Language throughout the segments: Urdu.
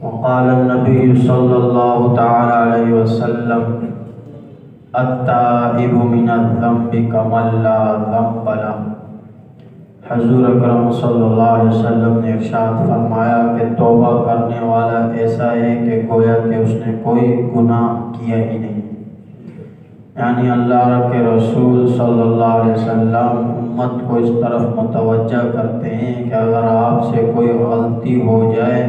وقال النبي صلی اللہ تعالی علیہ وسلم التائب من الذنب کمن لا ذنب له۔ حضور اکرم صلی اللہ علیہ وسلم نے ارشاد فرمایا کہ توبہ کرنے والا ایسا ہے کہ گویا کہ اس نے کوئی گناہ کیا ہی نہیں۔ یعنی اللہ کے رسول صلی اللہ علیہ وسلم امت کو اس طرف متوجہ کرتے ہیں کہ اگر آپ سے کوئی غلطی ہو جائے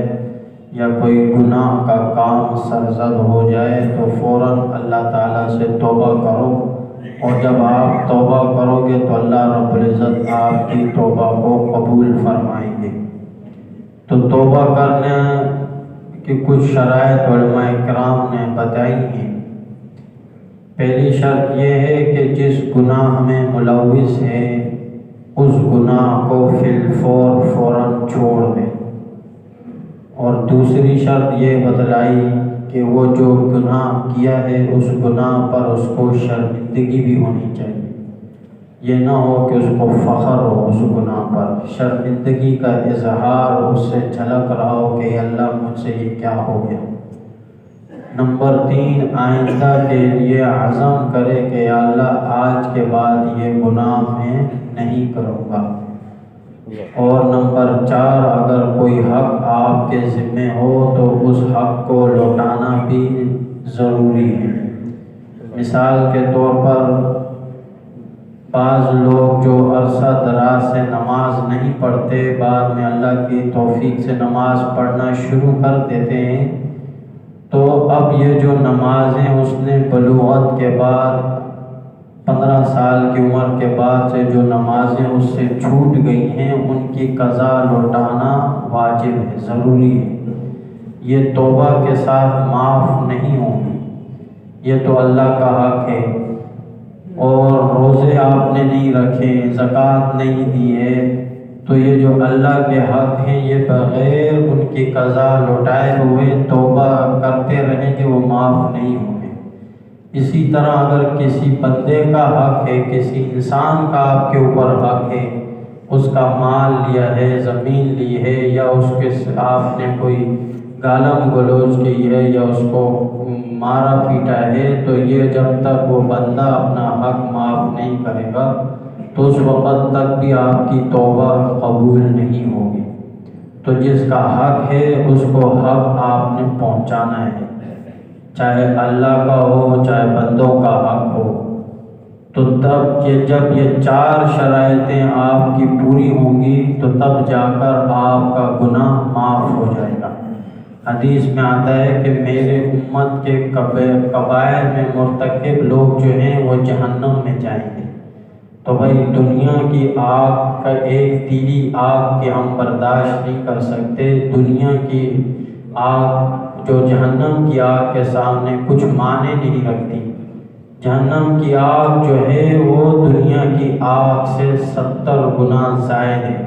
یا کوئی گناہ کا کام سرزد ہو جائے تو فوراً اللہ تعالیٰ سے توبہ کرو، اور جب آپ توبہ کرو گے تو اللہ رب العزت آپ کی توبہ کو قبول فرمائیں گے۔ تو توبہ کرنے کی کچھ شرائط علماء کرام نے بتائی ہیں۔ پہلی شرط یہ ہے کہ جس گناہ میں ملوث ہے اس گناہ کو فی الفور فوراً چھوڑ دے، اور دوسری شرط یہ بتلائی کہ وہ جو گناہ کیا ہے اس گناہ پر اس کو شرمندگی بھی ہونی چاہیے۔ یہ نہ ہو کہ اس کو فخر ہو اس گناہ پر، شرمندگی کا اظہار اس سے جھلک رہا ہو کہ اللہ مجھ سے یہ کیا ہو گیا۔ نمبر 3، آئندہ کے لیے عزم کرے کہ یا اللہ آج کے بعد یہ گناہ میں نہیں کروں گا۔ اور نمبر 4، اگر کوئی حق آپ کے ذمہ ہو تو اس حق کو لوٹانا بھی ضروری ہے۔ مثال کے طور پر بعض لوگ جو عرصہ دراز سے نماز نہیں پڑھتے، بعد میں اللہ کی توفیق سے نماز پڑھنا شروع کر دیتے ہیں، تو اب یہ جو نمازیں اس نے بلوغت کے بعد 15 سال کی عمر کے بعد سے جو نمازیں اس سے چھوٹ گئی ہیں ان کی قضا لوٹانا واجب ہے، ضروری ہے۔ یہ توبہ کے ساتھ معاف نہیں ہوں گی، یہ تو اللہ کا حق ہے۔ اور روزے آپ نے نہیں رکھے، زکوٰۃ نہیں دی ہے، تو یہ جو اللہ کے حق ہیں یہ بغیر ان کی قضا لوٹائے ہوئے توبہ کرتے رہیں گے، وہ معاف نہیں ہوں گے۔ اسی طرح اگر کسی بندے کا حق ہے، کسی انسان کا آپ کے اوپر حق ہے، اس کا مال لیا ہے، زمین لی ہے، یا اس کے آپ نے کوئی گالم گلوچ کی ہے یا اس کو مارا پیٹا ہے، تو یہ جب تک وہ بندہ اپنا حق معاف نہیں کرے گا تو اس وقت تک بھی آپ کی توبہ قبول نہیں ہوگی۔ تو جس کا حق ہے اس کو حق آپ نے پہنچانا ہے، چاہے اللہ کا ہو چاہے بندوں کا حق ہو۔ تو تب جب یہ 4 شرائطیں آپ کی پوری ہوں گی تو تب جا کر آپ کا گناہ معاف ہو جائے گا۔ حدیث میں آتا ہے کہ میرے امت کے کبائر میں مرتکب لوگ جو ہیں وہ جہنم میں جائیں گے۔ تو بھائی دنیا کی آگ کا ایک تیلی آگ کے ہم برداشت نہیں کر سکتے، دنیا کی آگ جو جہنم کی آگ کے سامنے کچھ معنی نہیں رکھتی۔ جہنم کی آگ جو ہے وہ دنیا کی آگ سے 70 گنا زائد ہے۔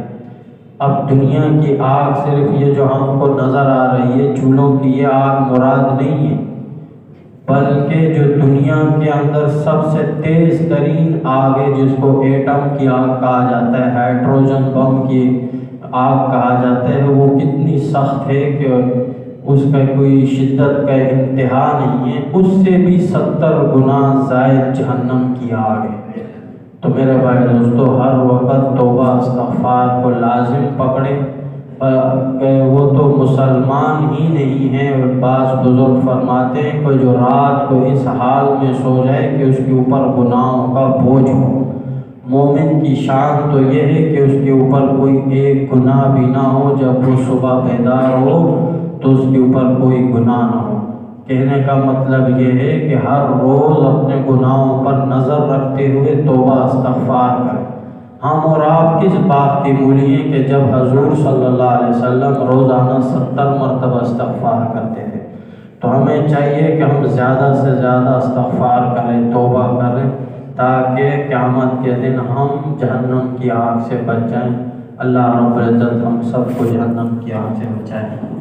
اب دنیا کی آگ صرف یہ جو ہم کو نظر آ رہی ہے چولہوں کی، یہ آگ مراد نہیں ہے، بلکہ جو دنیا کے اندر سب سے تیز ترین آگ ہے جس کو ایٹم کی آگ کہا جاتا ہے، ہائیڈروجن بم کی آگ کہا جاتا ہے، وہ کتنی سخت ہے کہ اس کا کوئی شدت کا انتہا نہیں ہے، اس سے بھی 70 گنا زائد جہنم کی آگ ہے۔ تو میرے بھائی دوستو، ہر وقت توبہ استغفار کو لازم پکڑیں، کہ وہ تو مسلمان ہی نہیں ہیں۔ بعض بزرگ فرماتے ہیں کہ جو رات کو اس حال میں سو جائے کہ اس کے اوپر گناہوں کا بوجھ ہو، مومن کی شان تو یہ ہے کہ اس کے اوپر کوئی ایک گناہ بھی نہ ہو، جب وہ صبح بیدار ہو تو اس کے اوپر کوئی گناہ نہ ہو۔ کہنے کا مطلب یہ ہے کہ ہر روز اپنے گناہوں پر نظر رکھتے ہوئے توبہ استغفار کریں۔ ہم اور آپ کس بات کی مولی ہیں کہ جب حضور صلی اللہ علیہ وسلم روزانہ 70 مرتبہ استغفار کرتے تھے، تو ہمیں چاہیے کہ ہم زیادہ سے زیادہ استغفار کریں، توبہ کریں، تاکہ قیامت کے دن ہم جہنم کی آگ سے بچ جائیں۔ اللہ رب العزت ہم سب کو جہنم کی آگ سے بچائیں۔